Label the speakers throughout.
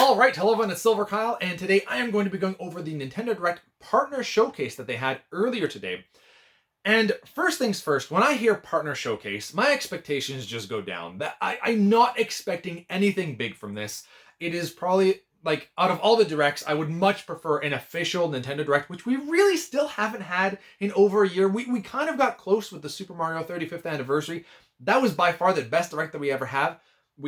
Speaker 1: Alright, hello everyone, it's Silver Kyle, and today I am going to be going over the Nintendo Direct Partner Showcase that they had earlier today. And first things first, when I hear Partner Showcase, my expectations just go down. I'm not expecting anything big from this. It is probably, like, out of all the Directs, I would much prefer an official Nintendo Direct, which we really still haven't had in over a year. We kind of got close with the Super Mario 35th anniversary. That was by far the best Direct that we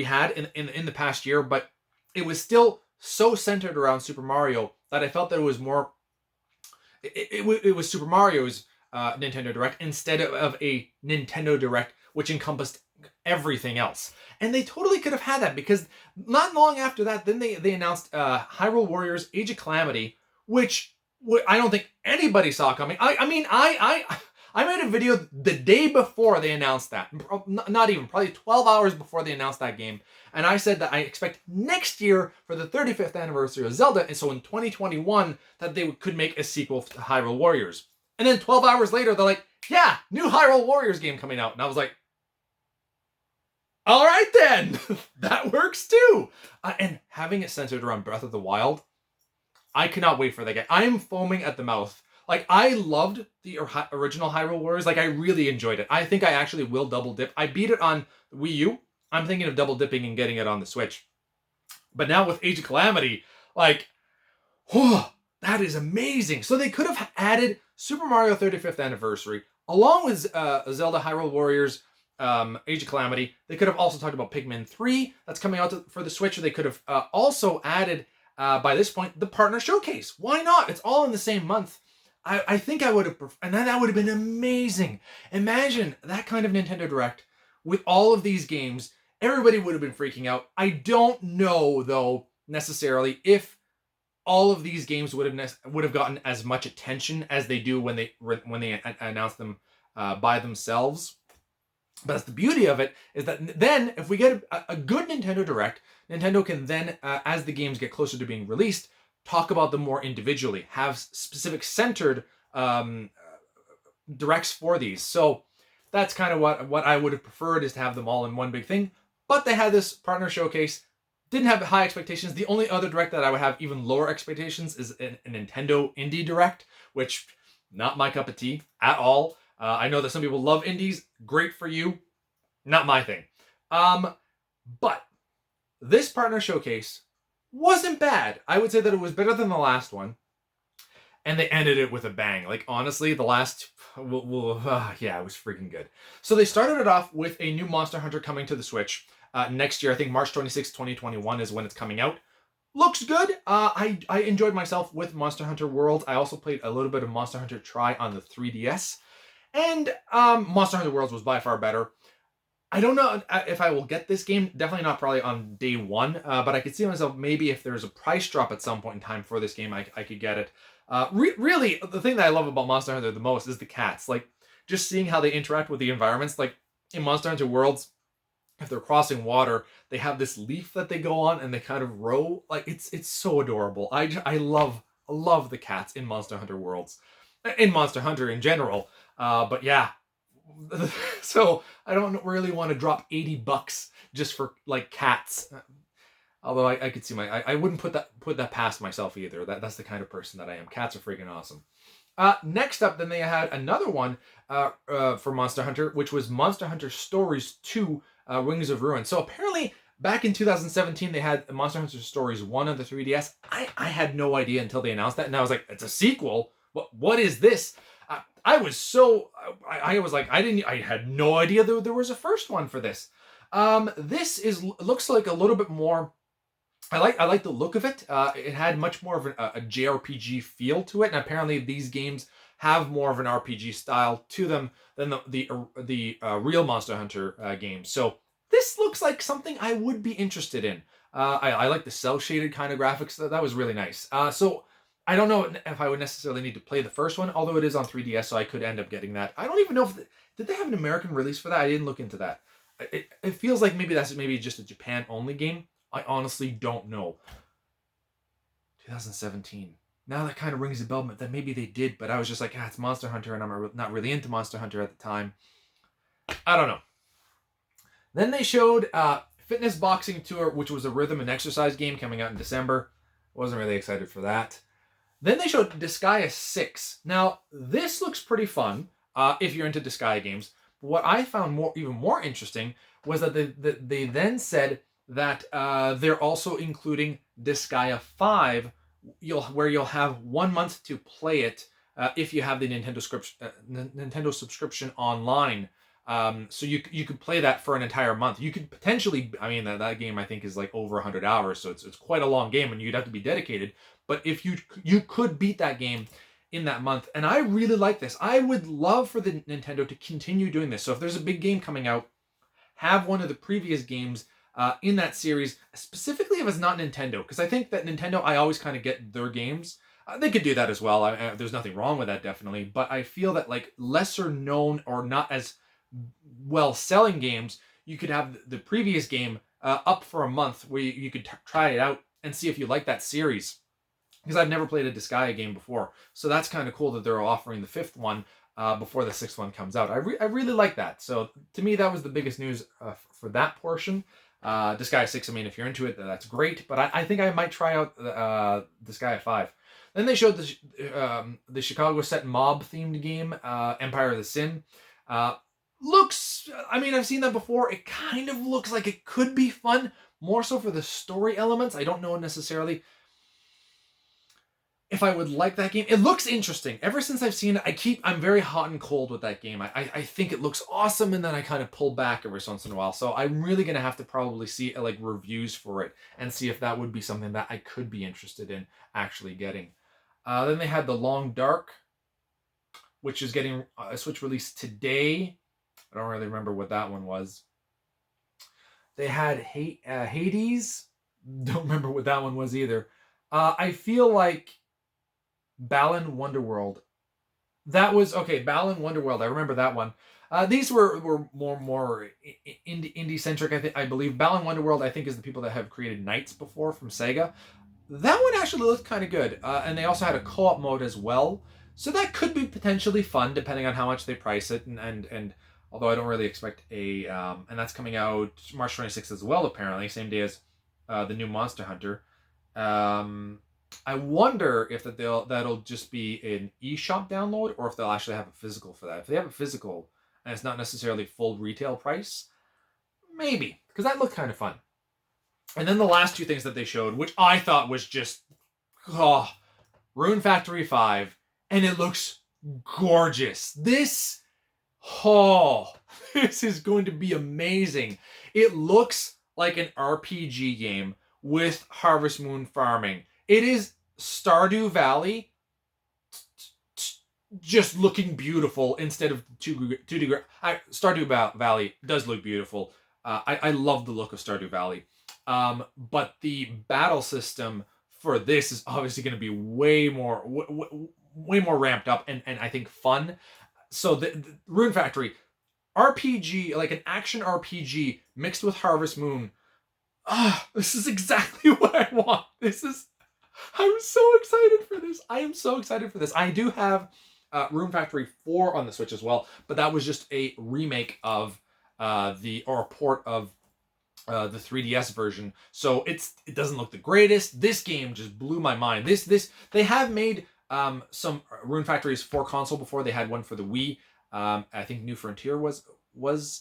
Speaker 1: had in the past year, but it was still so centered around Super Mario that I felt that it was more. It was Super Mario's Nintendo Direct instead of a Nintendo Direct, which encompassed everything else. And they totally could have had that, because not long after that, then they announced Hyrule Warriors: Age of Calamity, which I don't think anybody saw coming. I made a video the day before they announced that. Not even, probably 12 hours before they announced that game. And I said that I expect next year, for the 35th anniversary of Zelda, and so in 2021, that they could make a sequel to Hyrule Warriors. And then 12 hours later, they're like, yeah, new Hyrule Warriors game coming out. And I was like, all right then, that works too. And having it centered around Breath of the Wild, I cannot wait for that game. I am foaming at the mouth. Like, I loved the original Hyrule Warriors. Like, I really enjoyed it. I think I actually will double dip. I beat it on Wii U. I'm thinking of double dipping and getting it on the Switch. But now with Age of Calamity, like, oh, that is amazing. So they could have added Super Mario 35th Anniversary along with Zelda Hyrule Warriors Age of Calamity. They could have also talked about Pikmin 3 that's coming out for the Switch. Or they could have also added, by this point, the Partner Showcase. Why not? It's all in the same month. I think I would have, and that would have been amazing. Imagine that kind of Nintendo Direct with all of these games. Everybody would have been freaking out. I don't know, though, necessarily if all of these games would have gotten as much attention as they do when they announce them by themselves. But that's the beauty of it, is that then if we get a good Nintendo Direct, Nintendo can then, as the games get closer to being released, talk about them more individually, have specific centered directs for these. So that's kind of what I would have preferred, is to have them all in one big thing. But they had this Partner Showcase. Didn't have high expectations. The only other Direct that I would have even lower expectations is a Nintendo Indie Direct, which, not my cup of tea at all. I know that some people love indies. Great for you. Not my thing. But this Partner Showcase wasn't bad. I would say that it was better than the last one. And they ended it with a bang. Like, honestly, the last... yeah, it was freaking good. So they started it off with a new Monster Hunter coming to the Switch next year. I think March 26, 2021 is when it's coming out. Looks good. I enjoyed myself with Monster Hunter World. I also played a little bit of Monster Hunter Tri on the 3DS. And Monster Hunter Worlds was by far better. I don't know if I will get this game. Definitely not probably on day one. But I could see myself, maybe if there's a price drop at some point in time for this game, I could get it. Really, the thing that I love about Monster Hunter the most is the cats. Like, just seeing how they interact with the environments. Like, in Monster Hunter Worlds, if they're crossing water, they have this leaf that they go on and they kind of row. Like, it's so adorable. I love the cats in Monster Hunter Worlds. In Monster Hunter in general. But yeah. So I don't really want to drop $80 just for, like, cats. Although I could see I wouldn't put that past myself either. That's the kind of person that I am. Cats are freaking awesome. Next up, then they had another one for Monster Hunter, which was Monster Hunter Stories 2, Wings of Ruin. So apparently, back in 2017, they had Monster Hunter Stories 1 on the 3DS. I had no idea until they announced that, and I was like, it's a sequel? What is this? I was like, I had no idea there was a first one for this. This looks like a little bit more. I like the look of it. It had much more of a JRPG feel to it, and apparently these games have more of an RPG style to them than the real Monster Hunter games. So this looks like something I would be interested in. I like the cel shaded kind of graphics. That was really nice. So I don't know if I would necessarily need to play the first one, although it is on 3DS, so I could end up getting that. I don't even know did they have an American release for that? I didn't look into that. It feels like maybe that's just a Japan only game. I honestly don't know. 2017. Now that kind of rings a bell that maybe they did, but I was just like, it's Monster Hunter, and I'm not really into Monster Hunter at the time. I don't know. Then they showed Fitness Boxing Tour, which was a rhythm and exercise game coming out in December. Wasn't really excited for that. Then they showed Disgaea 6. Now, this looks pretty fun if you're into Disgaea games. What I found even more interesting was that they then said that they're also including Disgaea 5, where you'll have 1 month to play it if you have the Nintendo subscription online. So you could play that for an entire month. You could potentially, I mean, that game I think is like over 100 hours, so it's quite a long game, and you'd have to be dedicated. But if you could beat that game in that month, and I really like this. I would love for the Nintendo to continue doing this. So if there's a big game coming out, have one of the previous games in that series, specifically if it's not Nintendo, because I think that Nintendo, I always kind of get their games. They could do that as well. There's nothing wrong with that, definitely. But I feel that like lesser known or not as well selling games, you could have the previous game up for a month where you could try it out and see if you like that series. Because I've never played a Disgaea game before, so that's kind of cool that they're offering the 5th one before the 6th one comes out. I really like that. So to me, that was the biggest news for that portion. Disgaea 6, I mean, if you're into it, that's great. But I think I might try out Disgaea 5. Then they showed the Chicago set mob themed game, Empire of the Sin. Looks, I mean, I've seen that before. It kind of looks like it could be fun, more so for the story elements. I don't know necessarily if I would like that game. It looks interesting. Ever since I've seen it, I'm very hot and cold with that game. I think it looks awesome, and then I kind of pull back every once in a while. So I'm really going to have to probably see like reviews for it and see if that would be something that I could be interested in actually getting. Then they had The Long Dark, which is getting a Switch release today. I don't really remember what that one was. They had Hades. Don't remember what that one was either. I feel like Balan Wonderworld. That was okay. Balan Wonderworld. I remember that one. These were more indie centric. I believe Balan Wonderworld, I think, is the people that have created Knights before from Sega. That one actually looked kind of good, and they also had a co-op mode as well. So that could be potentially fun, depending on how much they price it. And although I don't really expect and that's coming out March 26th as well, apparently, same day as the new Monster Hunter. I wonder if that'll just be an eShop download, or if they'll actually have a physical for that. If they have a physical and it's not necessarily full retail price, maybe, because that looked kind of fun. And then the last two things that they showed, which I thought was just, Rune Factory 5, and it looks gorgeous. This is going to be amazing. It looks like an RPG game with Harvest Moon farming. It is Stardew Valley just looking beautiful instead of 2D. Stardew Valley does look beautiful. I love the look of Stardew Valley. But the battle system for this is obviously going to be way more ramped up and I think fun. So the Rune Factory RPG, like an action RPG mixed with Harvest Moon. This is exactly what I want. I'm so excited for this. I am so excited for this. I do have Rune Factory 4 on the Switch as well, but that was just a remake of a port of the 3DS version. So it doesn't look the greatest. This game just blew my mind. They have made some Rune Factories for console before. They had one for the Wii. I think New Frontier was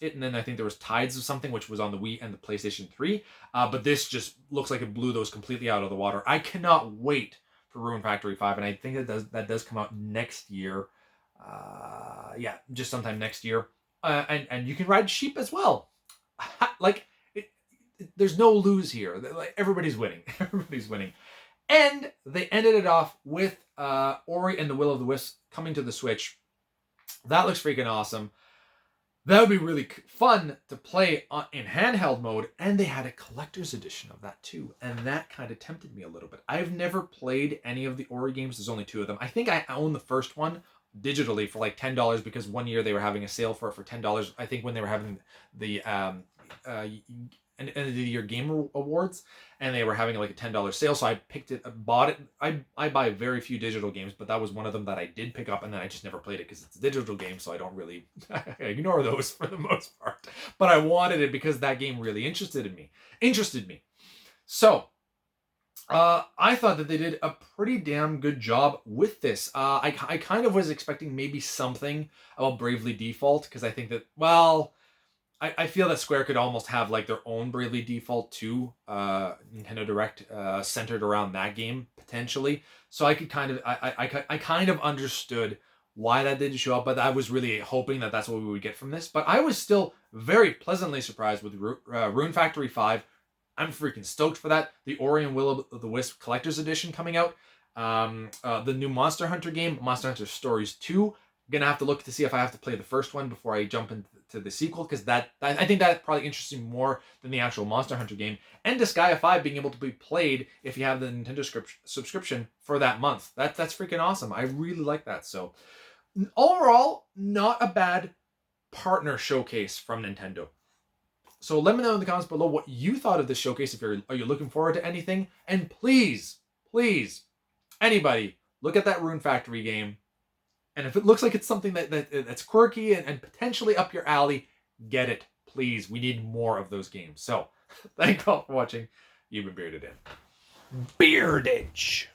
Speaker 1: it, and then I think there was Tides of something, which was on the Wii and the PlayStation 3. But this just looks like it blew those completely out of the water. I cannot wait for Rune Factory 5, and I think that does come out next year. Just sometime next year. And you can ride sheep as well. There's no lose here. Like, everybody's winning. Everybody's winning. And they ended it off with Ori and the Will of the Wisps coming to the Switch. That looks freaking awesome. That would be really fun to play in handheld mode. And they had a collector's edition of that too. And that kind of tempted me a little bit. I've never played any of the Ori games. There's only 2 of them. I think I own the first one digitally for like $10 because one year they were having a sale for it for $10. I think when they were having the end of the year game awards, and they were having like a $10 sale. So I picked it, bought it. I buy very few digital games, but that was one of them that I did pick up, and then I just never played it because it's a digital game, so I don't really I ignore those for the most part. But I wanted it because that game really interested me. So I thought that they did a pretty damn good job with this. I kind of was expecting maybe something about Bravely Default, because I think that, well, I feel that Square could almost have like their own Bravely Default 2 Nintendo Direct centered around that game potentially. So I could kind of I kind of understood why that didn't show up, but I was really hoping that that's what we would get from this. But I was still very pleasantly surprised with Rune Factory 5. I'm freaking stoked for that. The Ori and Will of the Wisp Collector's Edition coming out. The new Monster Hunter game, Monster Hunter Stories 2. Gonna have to look to see if I have to play the first one before I jump into the sequel, because I think that probably interests me more than the actual Monster Hunter game. And Disgaea 5 being able to be played if you have the Nintendo subscription for that month. That's freaking awesome. I really like that. So overall, not a bad partner showcase from Nintendo. So let me know in the comments below what you thought of this showcase. Are you looking forward to anything? And please, anybody, look at that Rune Factory game. And if it looks like it's something that's quirky and potentially up your alley, get it, please. We need more of those games. So, thank you all for watching. You've been Bearded In. Beardage.